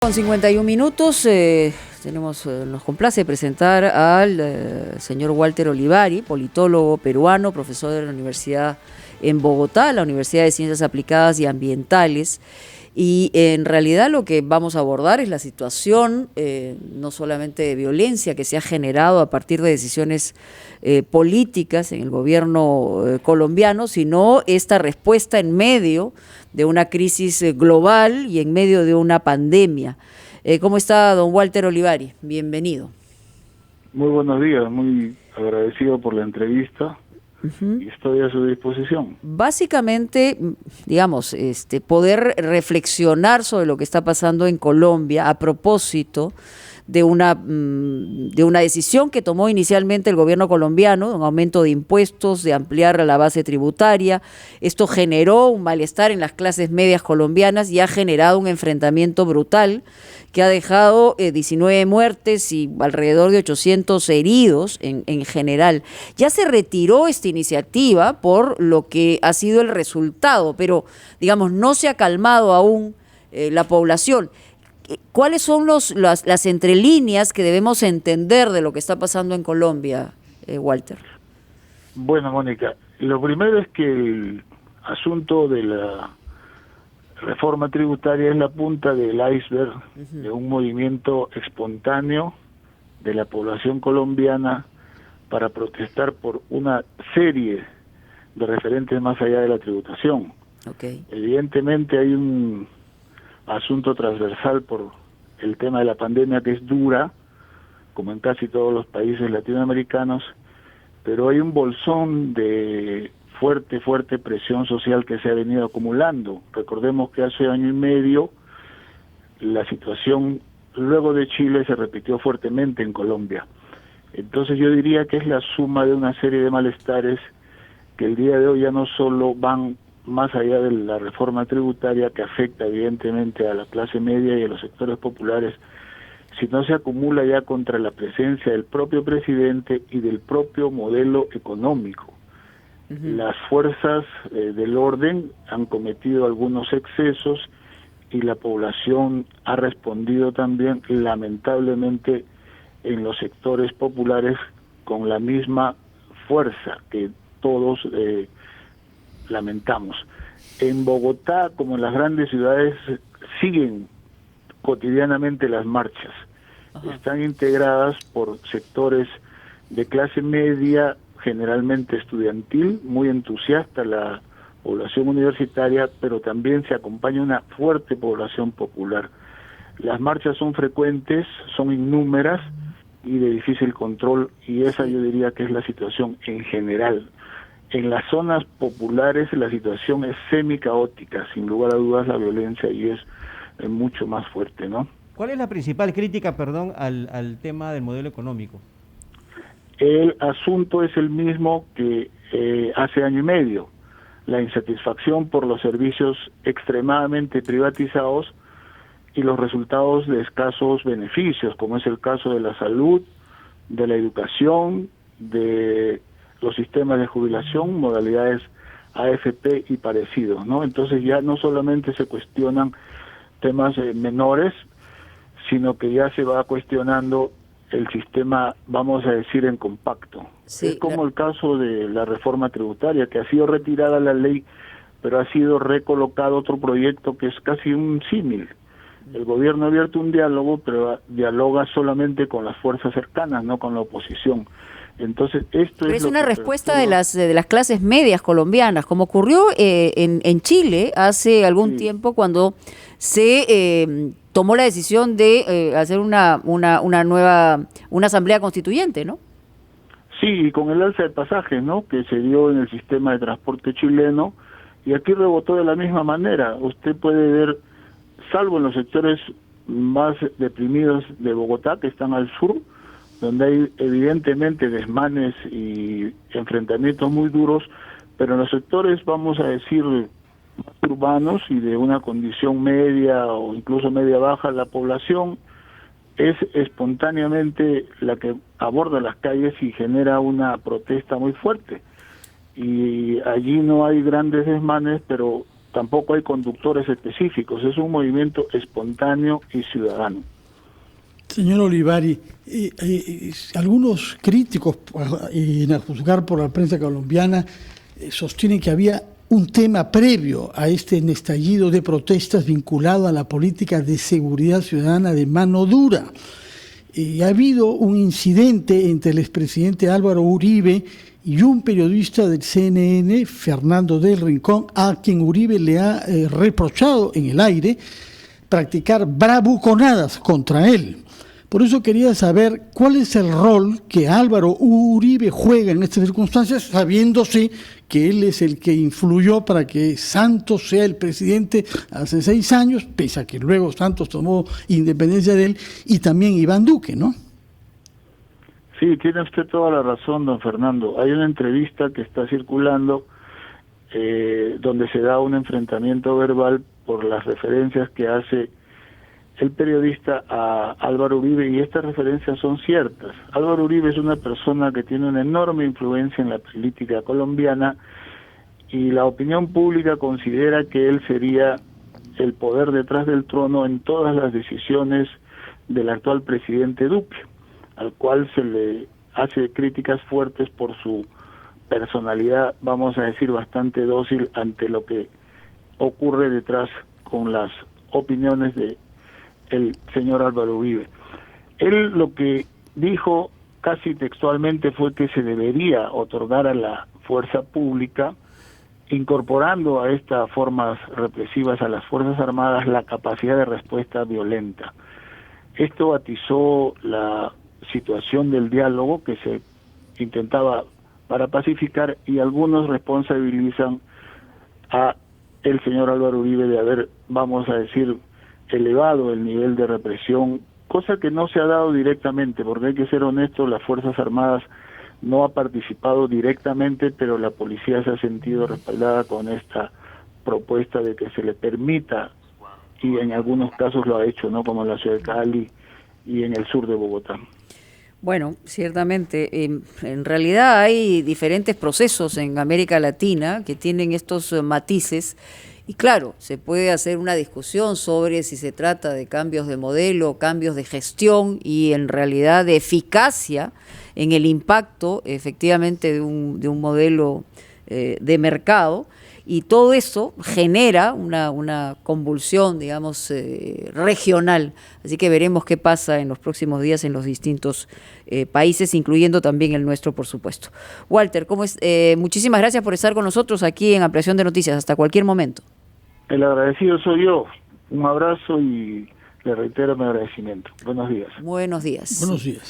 Con 51 minutos nos complace presentar al señor Walter Olivari, politólogo peruano, profesor de la Universidad en Bogotá, la Universidad de Ciencias Aplicadas y Ambientales. Y en realidad lo que vamos a abordar es la situación no solamente de violencia que se ha generado a partir de decisiones políticas en el gobierno colombiano, sino esta respuesta en medio de una crisis global y en medio de una pandemia. ¿Cómo está don Walter Olivari? Bienvenido. Muy buenos días, muy agradecido por la entrevista. Y estoy a su disposición. Básicamente, digamos, poder reflexionar sobre lo que está pasando en Colombia a propósito de una decisión que tomó inicialmente el gobierno colombiano, un aumento de impuestos, de ampliar la base tributaria. Esto generó un malestar en las clases medias colombianas y ha generado un enfrentamiento brutal que ha dejado 19 muertes y alrededor de 800 heridos en general. Ya se retiró esta iniciativa por lo que ha sido el resultado, pero digamos no se ha calmado aún la población. ¿Cuáles son las entrelíneas que debemos entender de lo que está pasando en Colombia, Walter? Bueno, Mónica, lo primero es que el asunto de la reforma tributaria es la punta del iceberg de un movimiento espontáneo de la población colombiana para protestar por una serie de referentes más allá de la tributación. Okay. Evidentemente hay un asunto transversal por el tema de la pandemia que es dura, como en casi todos los países latinoamericanos, pero hay un bolsón de fuerte presión social que se ha venido acumulando. Recordemos que hace año y medio la situación luego de Chile se repitió fuertemente en Colombia. Entonces yo diría que es la suma de una serie de malestares que el día de hoy ya no solo van más allá de la reforma tributaria que afecta evidentemente a la clase media y a los sectores populares, sino se acumula ya contra la presencia del propio presidente y del propio modelo económico. Las fuerzas del orden han cometido algunos excesos y la población ha respondido también lamentablemente en los sectores populares con la misma fuerza que todos lamentamos. En Bogotá, como en las grandes ciudades, siguen cotidianamente las marchas. Están integradas por sectores de clase media, generalmente estudiantil, muy entusiasta la población universitaria, pero también se acompaña una fuerte población popular. Las marchas son frecuentes, son innúmeras y de difícil control, y esa yo diría que es la situación en general. En las zonas populares la situación es semi-caótica, sin lugar a dudas la violencia y es mucho más fuerte, ¿no? ¿Cuál es la principal crítica, al tema del modelo económico? El asunto es el mismo que hace año y medio, la insatisfacción por los servicios extremadamente privatizados y los resultados de escasos beneficios, como es el caso de la salud, de la educación, de los sistemas de jubilación, modalidades AFP y parecidos, ¿no? Entonces ya no solamente se cuestionan temas menores, sino que ya se va cuestionando el sistema, vamos a decir, en compacto. Sí, es como el caso de la reforma tributaria, que ha sido retirada la ley, pero ha sido recolocado otro proyecto que es casi un símil. El gobierno ha abierto un diálogo, pero dialoga solamente con las fuerzas cercanas, no con la oposición. Entonces, esto pero es una respuesta de las clases medias colombianas, como ocurrió en Chile hace algún tiempo cuando se tomó la decisión de hacer una asamblea constituyente, ¿no? Sí, y con el alza de pasajes, ¿no?, que se dio en el sistema de transporte chileno, y aquí rebotó de la misma manera. Usted puede ver, salvo en los sectores más deprimidos de Bogotá, que están al sur, donde hay evidentemente desmanes y enfrentamientos muy duros, pero en los sectores, vamos a decir, más urbanos y de una condición media o incluso media-baja, la población es espontáneamente la que aborda las calles y genera una protesta muy fuerte. Y allí no hay grandes desmanes, pero tampoco hay conductores específicos, es un movimiento espontáneo y ciudadano. Señor Olivari, algunos críticos, a juzgar por la prensa colombiana, sostienen que había un tema previo a este estallido de protestas vinculado a la política de seguridad ciudadana de mano dura. Ha habido un incidente entre el expresidente Álvaro Uribe y un periodista del CNN, Fernando del Rincón, a quien Uribe le ha reprochado en el aire practicar bravuconadas contra él. Por eso quería saber cuál es el rol que Álvaro Uribe juega en estas circunstancias, sabiéndose que él es el que influyó para que Santos sea el presidente hace 6 años, pese a que luego Santos tomó independencia de él, y también Iván Duque, ¿no? Sí, tiene usted toda la razón, don Fernando. Hay una entrevista que está circulando donde se da un enfrentamiento verbal por las referencias que hace el periodista a Álvaro Uribe, y estas referencias son ciertas. Álvaro Uribe es una persona que tiene una enorme influencia en la política colombiana, y la opinión pública considera que él sería el poder detrás del trono en todas las decisiones del actual presidente Duque, al cual se le hace críticas fuertes por su personalidad, vamos a decir, bastante dócil ante lo que ocurre detrás con las opiniones de el señor Álvaro Uribe. Él lo que dijo casi textualmente fue que se debería otorgar a la fuerza pública, incorporando a estas formas represivas a las Fuerzas Armadas, la capacidad de respuesta violenta. Esto atizó la situación del diálogo que se intentaba para pacificar, y algunos responsabilizan a el señor Álvaro Uribe de haber, vamos a decir, elevado el nivel de represión, cosa que no se ha dado directamente, porque hay que ser honestos, las Fuerzas Armadas no ha participado directamente, pero la policía se ha sentido respaldada con esta propuesta de que se le permita, y en algunos casos lo ha hecho, ¿no?, como en la ciudad de Cali y en el sur de Bogotá. Bueno, ciertamente, en realidad hay diferentes procesos en América Latina que tienen estos matices. Y claro, se puede hacer una discusión sobre si se trata de cambios de modelo, cambios de gestión y en realidad de eficacia en el impacto efectivamente de un modelo de mercado, y todo eso genera una convulsión, digamos, regional. Así que veremos qué pasa en los próximos días en los distintos países, incluyendo también el nuestro, por supuesto. Walter, ¿cómo es? Muchísimas gracias por estar con nosotros aquí en Ampliación de Noticias. Hasta cualquier momento. El agradecido soy yo. Un abrazo y le reitero mi agradecimiento. Buenos días. Buenos días. Buenos días.